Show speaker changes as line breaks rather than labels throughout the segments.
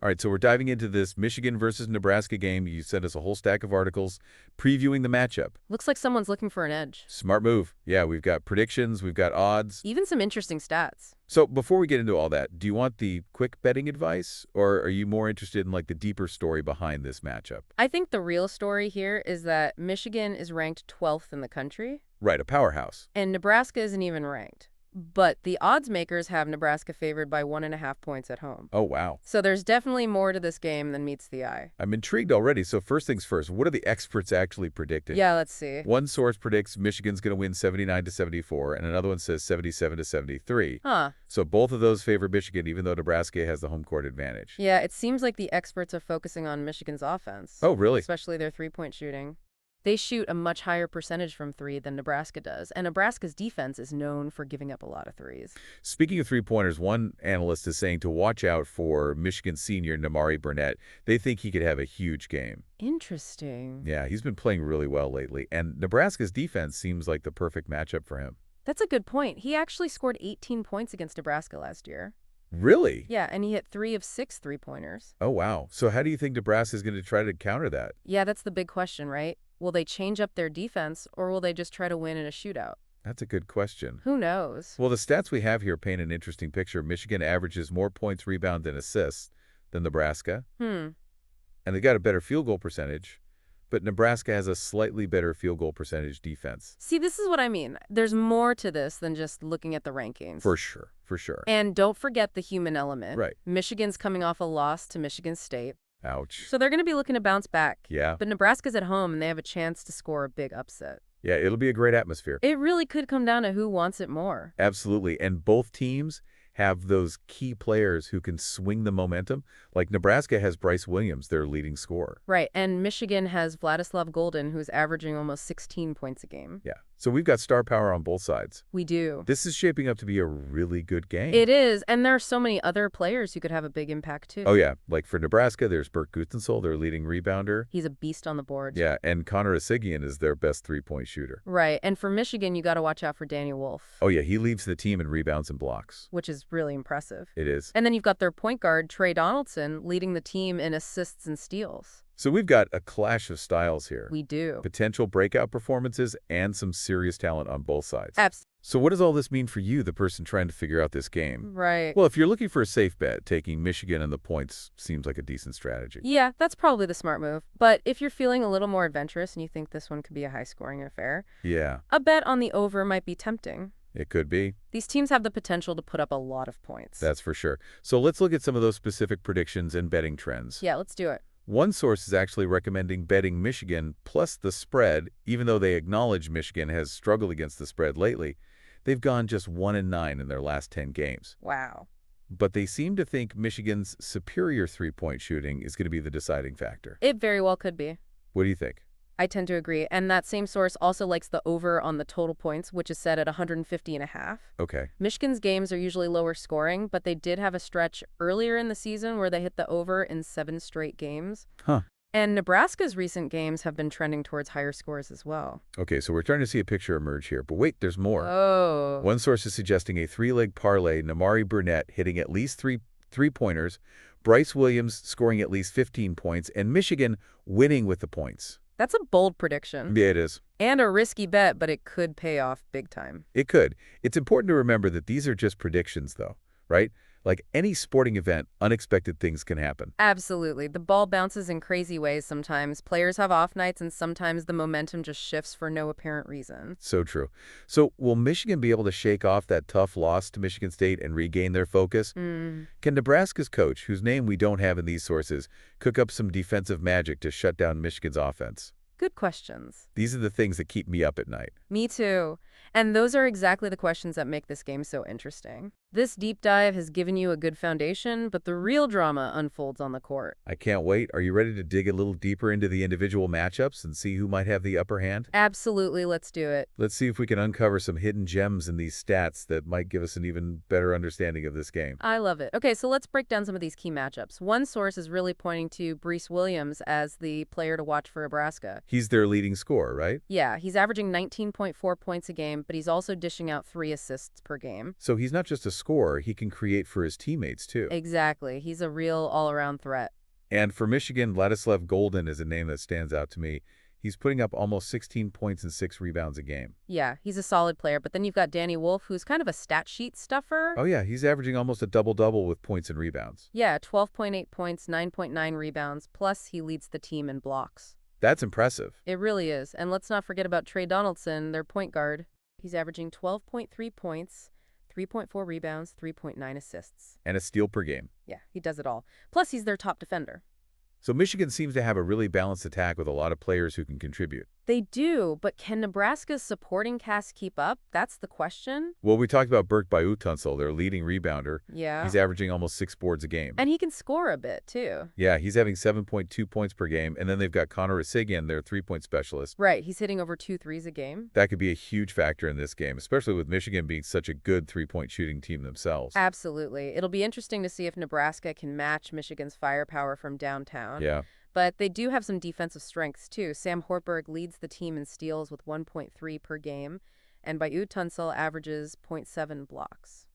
All right, so we're diving into this Michigan versus Nebraska game. You sent us a whole stack of articles previewing the matchup.
Looks like someone's looking for an edge.
Smart move. Yeah, we've got predictions, we've got odds.
Even some interesting stats.
So before we get into all that, do you want the quick betting advice, or are you more interested in like the deeper story behind this matchup?
I think the real story here is that Michigan is ranked 12th in the country.
Right, a powerhouse.
And Nebraska isn't even ranked. But the odds makers have Nebraska favored by 1.5 points at home.
Oh, wow.
So there's definitely more to this game than meets the eye.
I'm intrigued already. So first things first, what are the experts actually predicting?
Yeah, let's see.
One source predicts Michigan's going to win 79-74, and another one says 77-73.
Huh.
So both of those favor Michigan, even though Nebraska has the home court advantage.
Yeah, it seems like the experts are focusing on Michigan's offense.
Oh, really?
Especially their three-point shooting. They shoot a much higher percentage from three than Nebraska does, and Nebraska's defense is known for giving up a lot of threes.
Speaking of three-pointers, one analyst is saying to watch out for Michigan senior Nimari Burnett. They think he could have a huge game.
Interesting.
Yeah, he's been playing really well lately, and Nebraska's defense seems like the perfect matchup for him.
That's a good point. He actually scored 18 points against Nebraska last year.
Really?
Yeah, and he hit 3 of 6 three-pointers.
Oh, wow. So how do you think Nebraska's going to try to counter that?
Yeah, that's the big question, right? Will they change up their defense, or will they just try to win in a shootout?
That's a good question.
Who knows?
Well, the stats we have here paint an interesting picture. Michigan averages more points, rebounds, and assists than Nebraska. And they got a better field goal percentage, but Nebraska has a slightly better field goal percentage defense.
See, this is what I mean. There's more to this than just looking at the rankings.
For sure, for sure.
And don't forget the human element.
Right.
Michigan's coming off a loss to Michigan State.
Ouch.
So they're going to be looking to bounce back.
Yeah.
But Nebraska's at home, and they have a chance to score a big upset.
Yeah, it'll be a great atmosphere.
It really could come down to who wants it more.
Absolutely. And both teams have those key players who can swing the momentum. Like Nebraska has Brice Williams, their leading scorer.
Right, and Michigan has Vladislav Golden, who's averaging almost 16 points a game.
Yeah. So we've got star power on both sides.
We do.
This is shaping up to be a really good game.
It is, and there are so many other players who could have a big impact, too.
Oh, yeah. Like for Nebraska, there's Bert Gustafsson, their leading rebounder.
He's a beast on the board.
Yeah, and Connor Esigian is their best three-point shooter.
Right, and for Michigan, you got to watch out for Daniel Wolf.
Oh, yeah, he leads the team in rebounds and blocks.
Which is really impressive.
It is.
And then you've got their point guard, Trey Donaldson, leading the team in assists and steals.
So we've got a clash of styles here.
We do.
Potential breakout performances and some serious talent on both sides.
Absolutely.
So what does all this mean for you, the person trying to figure out this game?
Right.
Well, if you're looking for a safe bet, taking Michigan and the points seems like a decent strategy.
Yeah, that's probably the smart move. But if you're feeling a little more adventurous and you think this one could be a high-scoring affair,
Yeah.
a bet on the over might be tempting.
It could be.
These teams have the potential to put up a lot of points.
That's for sure. So let's look at some of those specific predictions and betting trends.
Yeah, let's do it.
One source is actually recommending betting Michigan plus the spread, even though they acknowledge Michigan has struggled against the spread lately. They've gone just 1-9 in their last 10 games.
Wow.
But they seem to think Michigan's superior three-point shooting is going to be the deciding factor.
It very well could be.
What do you think?
I tend to agree. And that same source also likes the over on the total points, which is set at 150.5.
Okay.
Michigan's games are usually lower scoring, but they did have a stretch earlier in the season where they hit the over in 7 straight games.
Huh.
And Nebraska's recent games have been trending towards higher scores as well.
Okay, so we're starting to see a picture emerge here. But wait, there's more.
Oh.
One source is suggesting a three-leg parlay, Nimari Burnett hitting at least three-pointers, Brice Williams scoring at least 15 points, and Michigan winning with the points.
That's a bold prediction.
Yeah, it is.
And a risky bet, but it could pay off big time.
It could. It's important to remember that these are just predictions, though, right? Like any sporting event, unexpected things can happen.
Absolutely. The ball bounces in crazy ways sometimes. Players have off nights, and sometimes the momentum just shifts for no apparent reason.
So true. So will Michigan be able to shake off that tough loss to Michigan State and regain their focus? Can Nebraska's coach, whose name we don't have in these sources, cook up some defensive magic to shut down Michigan's offense?
Good questions.
These are the things that keep me up at night.
Me too. And those are exactly the questions that make this game so interesting. This deep dive has given you a good foundation, but the real drama unfolds on the court.
I can't wait. Are you ready to dig a little deeper into the individual matchups and see who might have the upper hand?
Absolutely, let's do it.
Let's see if we can uncover some hidden gems in these stats that might give us an even better understanding of this game.
I love it. Okay, so let's break down some of these key matchups. One source is really pointing to Brice Williams as the player to watch for Nebraska.
He's their leading scorer, right?
Yeah, he's averaging 19.4 points a game, but he's also dishing out 3 assists per game.
So he's not just a scorer, he can create for his teammates, too.
Exactly. He's a real all-around threat.
And for Michigan, Ladislav Golden is a name that stands out to me. He's putting up almost 16 points and 6 rebounds a game.
Yeah, he's a solid player, but then you've got Danny Wolf, who's kind of a stat sheet stuffer.
Oh yeah, he's averaging almost a double-double with points and rebounds.
Yeah, 12.8 points, 9.9 rebounds, plus he leads the team in blocks.
That's impressive.
It really is. And let's not forget about Trey Donaldson, their point guard. He's averaging 12.3 points, 3.4 rebounds, 3.9 assists.
And a steal per game.
Yeah, he does it all. Plus, he's their top defender.
So Michigan seems to have a really balanced attack with a lot of players who can contribute.
They do, but can Nebraska's supporting cast keep up? That's the question.
Well, we talked about Burke Bayou-Tunsil, their leading rebounder.
Yeah.
He's averaging almost 6 boards a game.
And he can score a bit, too.
Yeah, he's having 7.2 points per game. And then they've got Connor Esigian, their three-point specialist.
Right, he's hitting over 2 threes a game.
That could be a huge factor in this game, especially with Michigan being such a good three-point shooting team themselves.
Absolutely. It'll be interesting to see if Nebraska can match Michigan's firepower from downtown.
Yeah.
But they do have some defensive strengths, too. Sam Hortberg leads the team in steals with 1.3 per game, and Bayou-Tunsil averages 0.7 blocks.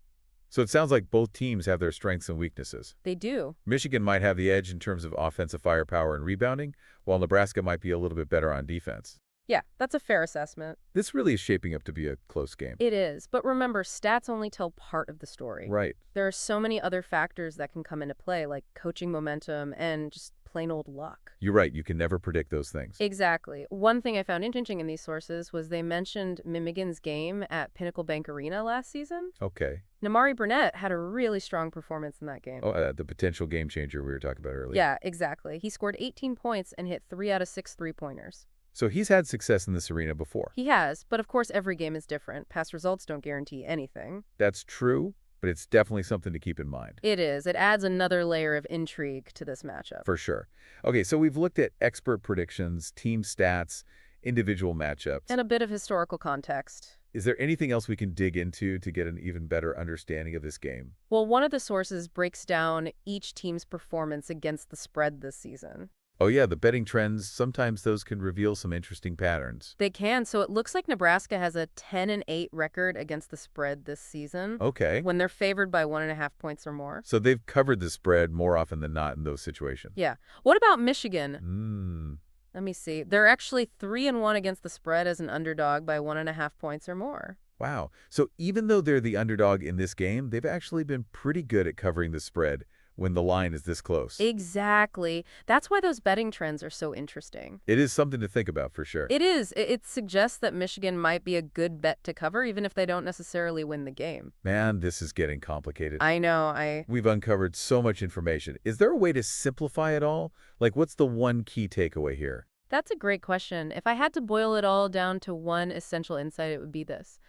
So it sounds like both teams have their strengths and weaknesses.
They do.
Michigan might have the edge in terms of offensive firepower and rebounding, while Nebraska might be a little bit better on defense.
Yeah, that's a fair assessment.
This really is shaping up to be a close game.
It is. But remember, stats only tell part of the story.
Right.
There are so many other factors that can come into play, like coaching momentum and just plain old luck.
You're right. You can never predict those things.
Exactly. One thing I found interesting in these sources was they mentioned Mimigan's game at Pinnacle Bank Arena last season.
Okay.
Nimari Burnett had a really strong performance in that game.
Oh, the potential game changer we were talking about earlier.
Yeah, exactly. He scored 18 points and hit 3 out of 6 three-pointers.
So he's had success in this arena before.
He has, but of course every game is different. Past results don't guarantee anything.
That's true, but it's definitely something to keep in mind.
It is. It adds another layer of intrigue to this matchup.
For sure. Okay, so we've looked at expert predictions, team stats, individual matchups.
And a bit of historical context.
Is there anything else we can dig into to get an even better understanding of this game?
Well, one of the sources breaks down each team's performance against the spread this season.
Oh yeah, the betting trends, sometimes those can reveal some interesting patterns.
They can, so it looks like Nebraska has a 10-8 record against the spread this season.
Okay.
When they're favored by 1.5 points or more.
So they've covered the spread more often than not in those situations.
Yeah. What about Michigan? Let me see. They're actually 3-1 against the spread as an underdog by 1.5 points or more.
Wow. So even though they're the underdog in this game, they've actually been pretty good at covering the spread when the line is this close.
Exactly. That's why those betting trends are so interesting.
It is something to think about for sure.
It is. It suggests that Michigan might be a good bet to cover, even if they don't necessarily win the game.
Man, this is getting complicated.
I know.
We've uncovered so much information. Is there a way to simplify it all? Like, what's the one key takeaway here?
That's a great question. If I had to boil it all down to one essential insight, it would be this.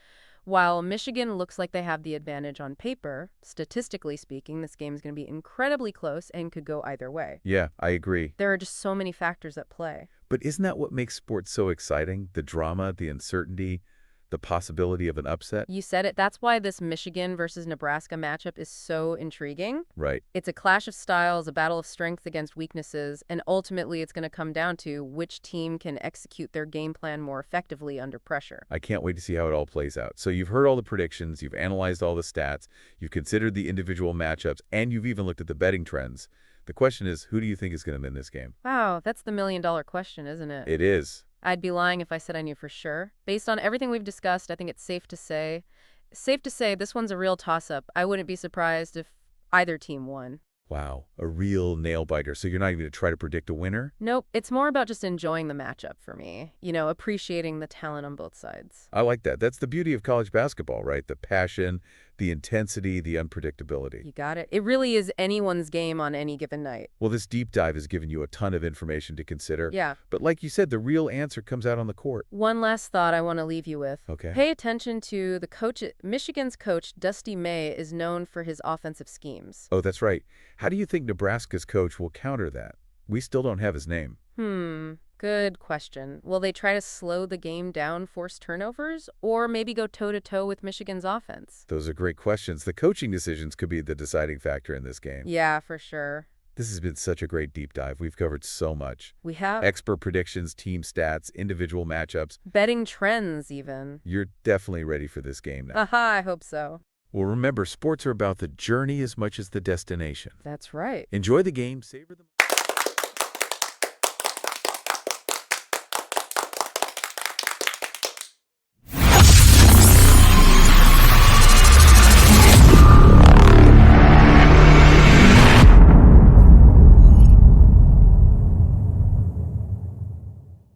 While Michigan looks like they have the advantage on paper, statistically speaking, this game is going to be incredibly close and could go either way.
Yeah, I agree.
There are just so many factors at play.
But isn't that what makes sports so exciting? The drama, the uncertainty, the possibility of an upset?
You said it. That's why this Michigan versus Nebraska matchup is so intriguing.
Right.
It's a clash of styles, a battle of strengths against weaknesses, and ultimately it's going to come down to which team can execute their game plan more effectively under pressure.
I can't wait to see how it all plays out. So you've heard all the predictions, you've analyzed all the stats, you've considered the individual matchups, and you've even looked at the betting trends. The question is, who do you think is going to win this game?
Wow, that's the million-dollar question, isn't it?
It is.
I'd be lying if I said I knew for sure. Based on everything we've discussed, I think it's safe to say this one's a real toss-up. I wouldn't be surprised if either team won.
Wow, a real nail-biter. So you're not even going to try to predict a winner?
Nope, it's more about just enjoying the matchup for me. You know, appreciating the talent on both sides.
I like that. That's the beauty of college basketball, right? The passion, the intensity, the unpredictability.
You got it. It really is anyone's game on any given night.
Well, this deep dive has given you a ton of information to consider.
Yeah.
But like you said, the real answer comes out on the court.
One last thought I want to leave you with.
Okay.
Pay attention to the coach. Michigan's coach, Dusty May, is known for his offensive schemes.
Oh, that's right. How do you think Nebraska's coach will counter that? We still don't have his name.
Good question. Will they try to slow the game down, force turnovers, or maybe go toe-to-toe with Michigan's offense?
Those are great questions. The coaching decisions could be the deciding factor in this game.
Yeah, for sure.
This has been such a great deep dive. We've covered so much.
We have
Expert predictions, team stats, individual matchups.
betting trends even.
You're definitely ready for this game now.
Aha, I hope so.
Well, remember, sports are about the journey as much as the destination.
That's right.
Enjoy the game, savor the